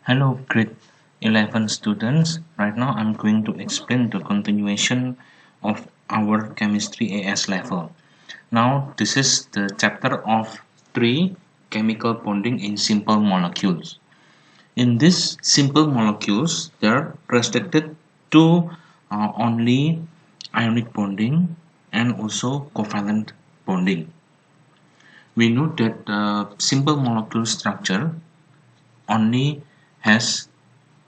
Hello grade 11 students. Right now I'm going to explain the continuation of our chemistry AS level. Now this is the chapter of 3 chemical bonding in simple molecules. In these simple molecules they are restricted to only ionic bonding and also covalent bonding. We know that simple molecule structure only has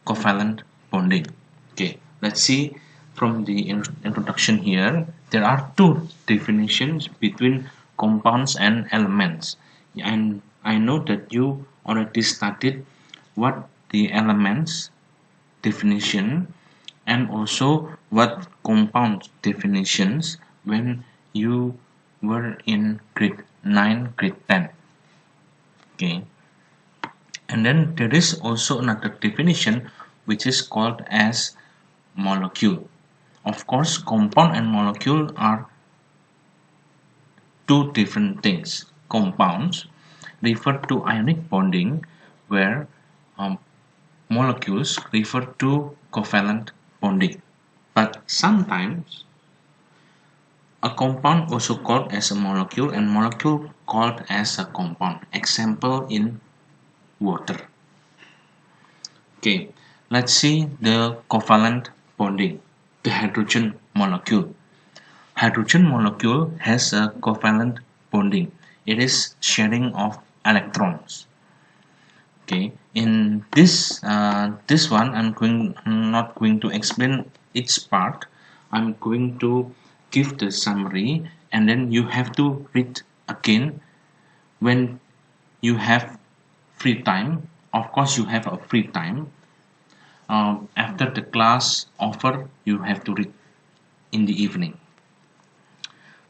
covalent bonding. Okay, let's see from the introduction here. There are two definitions between compounds and elements, and I know that you already studied what the elements definition and also what compound definitions when you were in grade 9, grade 10. Okay, and then there is also another definition which is called as molecule. Of course, compound and molecule are two different things. Compounds refer to ionic bonding, where molecules refer to covalent bonding. But sometimes a compound also called as a molecule and molecule called as a compound. Example in water. Okay, let's see the covalent bonding, the hydrogen molecule. Hydrogen molecule has a covalent bonding. It is sharing of electrons. Okay, in this one, I'm not going to explain each part. I'm going to give the summary, and then you have to read again when you have free time. Of course, you have a free time. After the class over, you have to read in the evening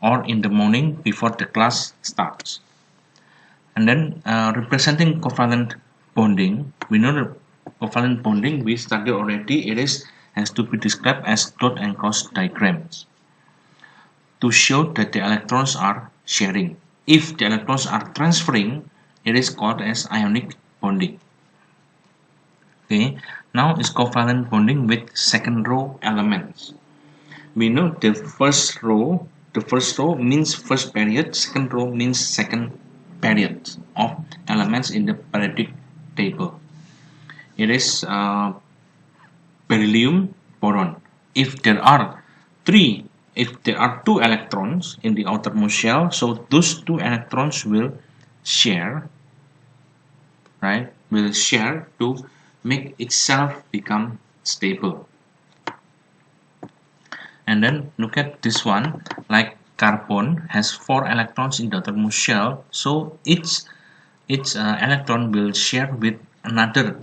or in the morning before the class starts. And then representing covalent bonding, we know the covalent bonding we studied already. It has to be described as dot and cross diagrams to show that the electrons are sharing. If the electrons are transferring, it is called as ionic bonding. Okay, now is covalent bonding with second row elements. We know the first row means first period, second row means second period of elements in the periodic table. It is beryllium boron. If there are two electrons in the outermost shell, so those two electrons will share, right? Will share to make itself become stable. And then look at this one, like carbon has 4 electrons in the outermost shell, so each electron will share with another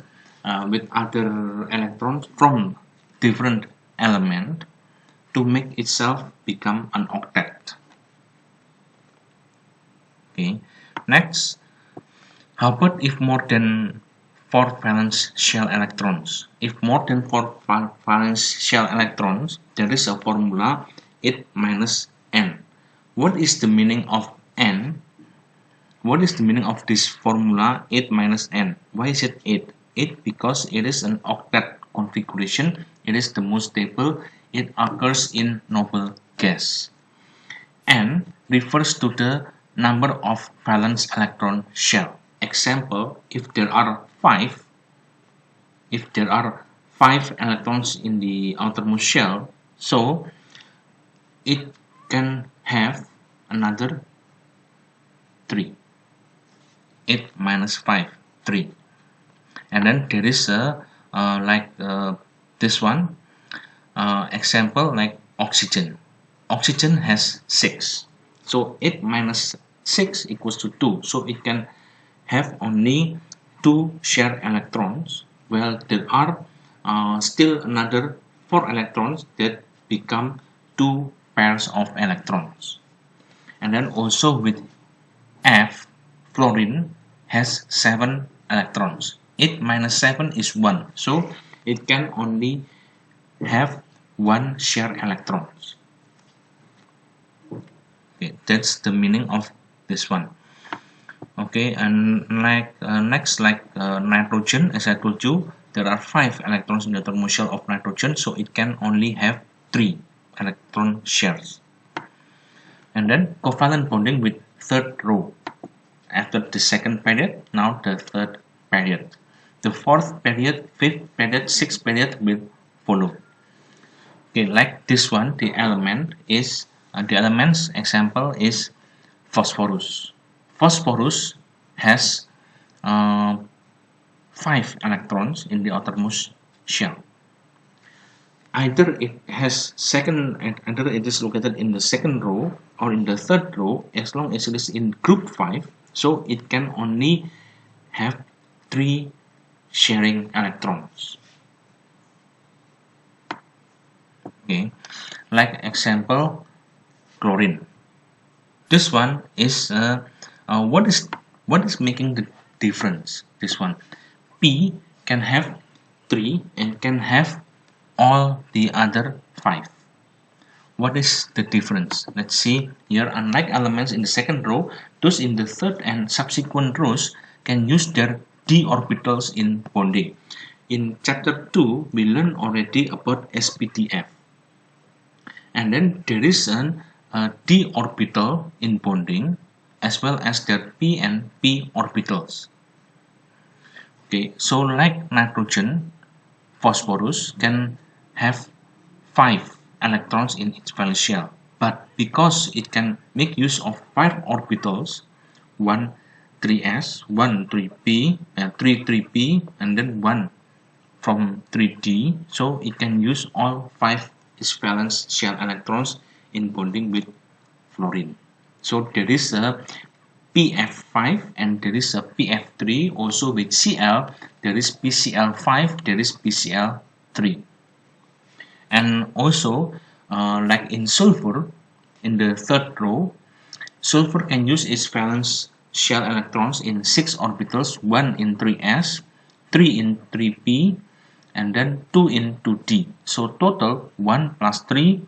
with other electrons from different element to make itself become an octet. Okay, next, how about if more than 4 valence shell electrons? If more than 4 valence shell electrons, there is a formula 8 minus n. What is the meaning of n? What is the meaning of this formula 8 minus n? Why is it 8? 8 because it is an octet configuration. It is the most stable. It occurs in noble gas. N refers to the number of valence electron shell. Example, if there are 5 electrons in the outermost shell, so it can have another 3. 8 minus 5, 3. And then there is a this one example, like oxygen. Oxygen has 6, so 8 minus 6 equals to 2, so it can have only 2 shared electrons, while there are still another 4 electrons that become 2 pairs of electrons. And then also with F, fluorine has 7 electrons. 8 minus 7 is 1, so it can only have 1 shared electrons. Okay, that's the meaning of this one. Okay, and next, nitrogen, as I told you, there are 5 electrons in the outermost shell of nitrogen, so it can only have 3 electron shares. And then covalent bonding with third row. After the second period, now the third period. The fourth period, fifth period, sixth period will follow. Okay, like this one, the element's example is phosphorus. Phosphorus has uh, 5 electrons in the outermost shell. Either it is located in the second row or in the third row, as long as it is in group 5, so it can only have 3 sharing electrons. Okay, like example, chlorine. This one is what is making the difference? This one, P can have 3 and can have all the other 5. What is the difference? Let's see here. Unlike elements in the second row, those in the third and subsequent rows can use their d orbitals in bonding. In chapter 2, we learned already about SPDF. And then there is an d orbital in bonding, as well as their p and p orbitals. Okay, so like nitrogen, phosphorus can have 5 electrons in its valence shell, but because it can make use of 5 orbitals, 1 3s, 1 3p, and 3 3p, and then 1 from 3d, so it can use all 5 its valence shell electrons in bonding with fluorine. So there is a PF5 and there is a PF3. Also with Cl, there is PCl5, there is PCl3. And also, like in sulfur, in the third row, sulfur can use its valence shell electrons in 6 orbitals, 1 in 3s, 3 in 3p, and then 2 in 2d. So total 1 plus 3,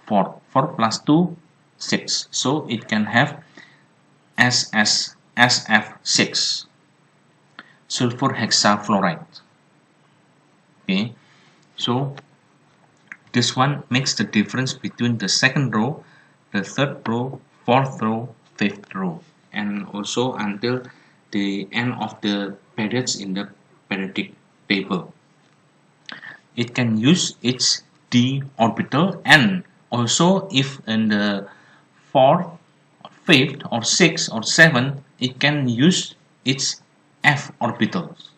4. 4 plus 2, 6. So it can have SF6, sulfur hexafluoride. Okay, so this one makes the difference between the second row, the third row, fourth row, fifth row, and also until the end of the periods in the periodic table. It can use its d orbital, and also if in the fourth, fifth, or sixth, or seventh, it can use its f orbitals.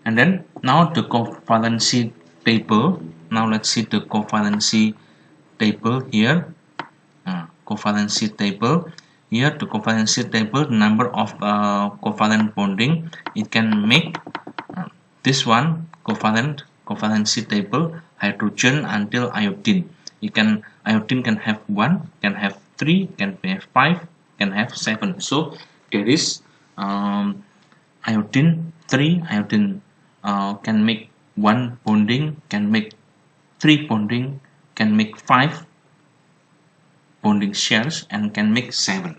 And then now the covalency table. Now let's see the covalency table here. Covalency table. Here the covalency table, number of covalent bonding. It can make this one covalency table, hydrogen until iodine. Iodine can have 1, can have 3, can have 5, can have 7. So there is iodine 3, iodine can make 1 bonding, can make 3 bonding, can make 5 bonding shares, and can make 7.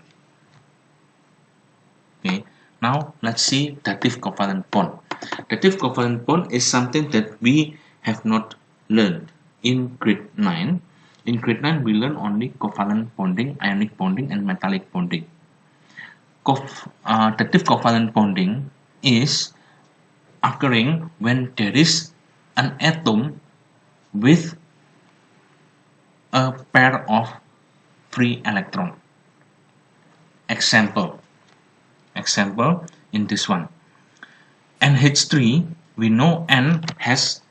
Okay, now let's see dative covalent bond. Dative covalent bond is something that we have not learned in grade 9. In grade 9, we learn only covalent bonding, ionic bonding, and metallic bonding. Dative covalent bonding is occurring when there is an atom with a pair of free electrons. Example in this one, NH3, we know N has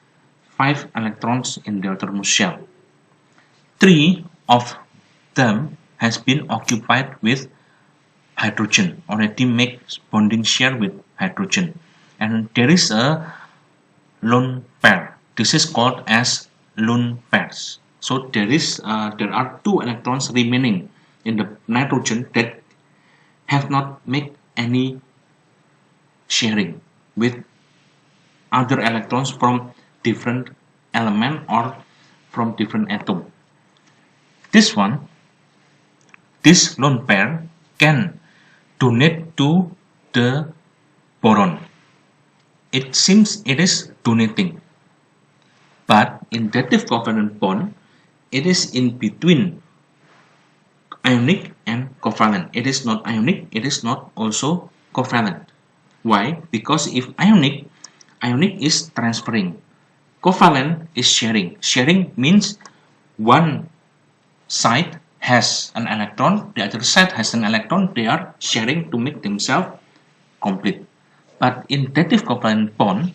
5 electrons in the outermost shell. 3 of them has been occupied with hydrogen, already makes bonding share with hydrogen, and there is a lone pair. This is called as lone pairs. So there are 2 electrons remaining in the nitrogen that have not made any sharing with other electrons from different element or from different atom. This one, this lone pair can donate to the boron. It seems it is donating, but in dative covalent bond, it is in between ionic and covalent. It is not ionic, it is not also covalent. Why? Because if ionic is transferring, covalent is sharing. Sharing means one side has an electron, the other side has an electron, they are sharing to make themselves complete. But in dative covalent bond,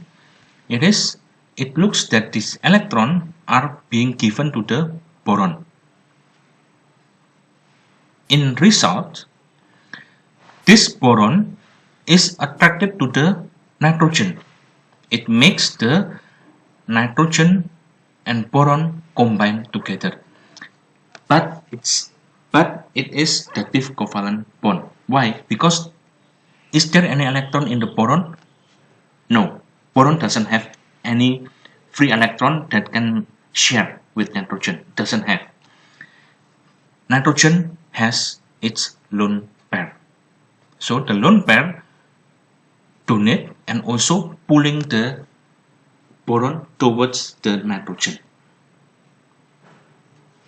it looks that these electrons are being given to the boron. In result, this boron is attracted to the nitrogen. It makes the nitrogen and boron combine together. But it is dative covalent bond. Why? Because is there any electron in the boron? No. Boron doesn't have any free electron that can share with nitrogen. Doesn't have. Nitrogen has its lone pair. So the lone pair donate and also pulling the boron towards the nitrogen.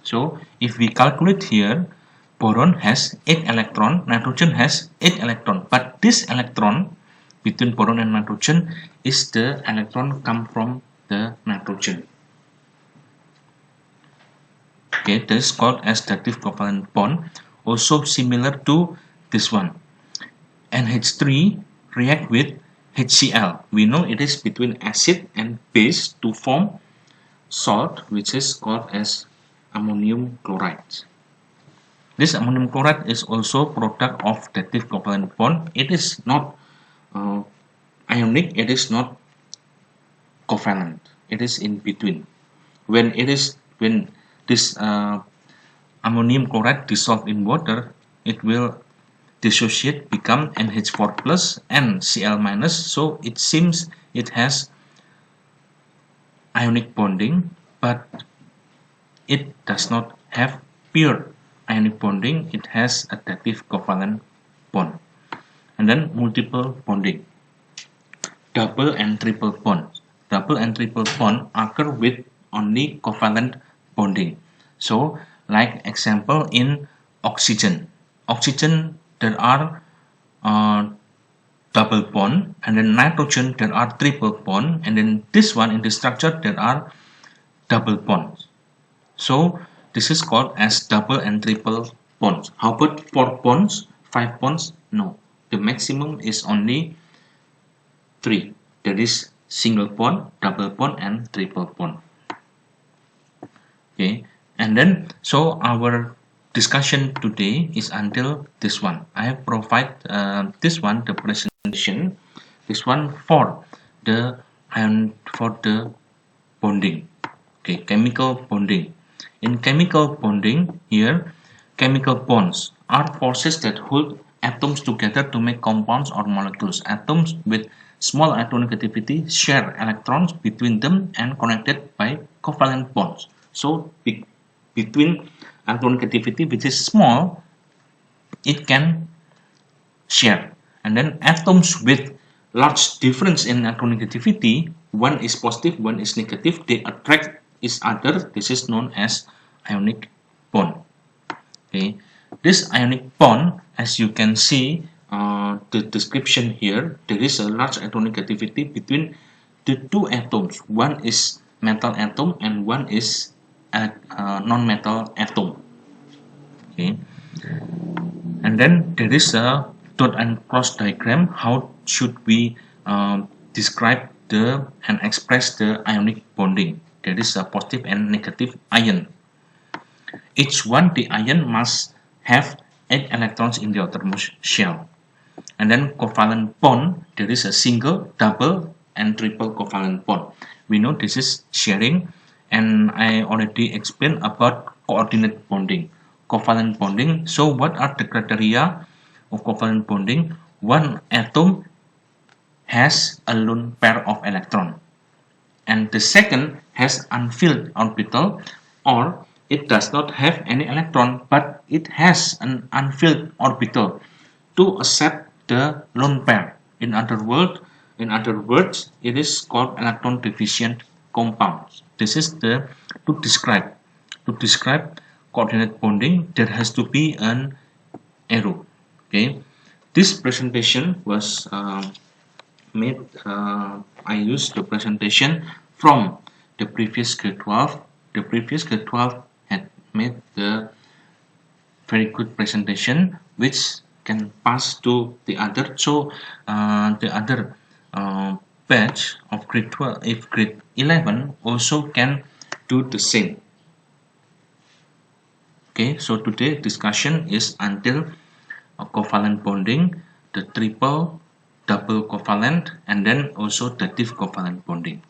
So if we calculate here, boron has 8 electron, nitrogen has 8 electron, but this electron between boron and nitrogen is the electron come from the nitrogen. Okay, this is called as dative covalent bond, also similar to this one. NH3 react with HCl. We know it is between acid and base to form salt, which is called as ammonium chloride. This ammonium chloride is also product of dative covalent bond. It is not ionic, it is not covalent. It is in between. When this ammonium chloride dissolved in water, it will dissociate, become NH4 plus and Cl minus. So it seems it has ionic bonding, but it does not have pure ionic bonding. It has a dative covalent bond. And then multiple bonding, double and triple bond. Double and triple bond occur with only covalent bonding. So like example in oxygen, there are double bond, and then nitrogen there are triple bond, and then this one in the structure there are double bonds. So this is called as double and triple bonds. How about 4 bonds, 5 bonds? No, the maximum is only 3. That is single bond, double bond, and triple bond. Okay, and then so our discussion today is until this one. I have provided this one, the presentation, this one for the bonding. Okay, chemical bonding. In chemical bonding, here chemical bonds are forces that hold atoms together to make compounds or molecules. Atoms with small electronegativity share electrons between them and connected by covalent bonds. So between electronegativity which is small, it can share. And then atoms with large difference in electronegativity, one is positive, one is negative, they attract each other. This is known as ionic bond. Okay, this ionic bond, as you can see the description here, there is a large electronegativity between the two atoms. One is metal atom and one is non-metal atom. Okay, and then there is a dot and cross diagram. How should we describe and express the ionic bonding? There is a positive and negative ion. Each one, the ion must have 8 electrons in the outermost shell. And then covalent bond, there is a single, double, and triple covalent bond. We know this is sharing, and I already explained about coordinate bonding, covalent bonding. So what are the criteria of covalent bonding? One atom has a lone pair of electron, and the second has unfilled orbital, or It does not have any electron, but it has an unfilled orbital to accept the lone pair. In other words, it is called electron deficient compounds. This is the to describe coordinate bonding. There has to be an arrow. Okay, this presentation was made. I used the presentation from the previous grade 12. The previous grade 12 had made the very good presentation which can pass to the other. So the other batch of grade 12, if grade 11 also can do the same. Okay, so today discussion is until covalent bonding, the triple, double covalent, and then also the diff covalent bonding.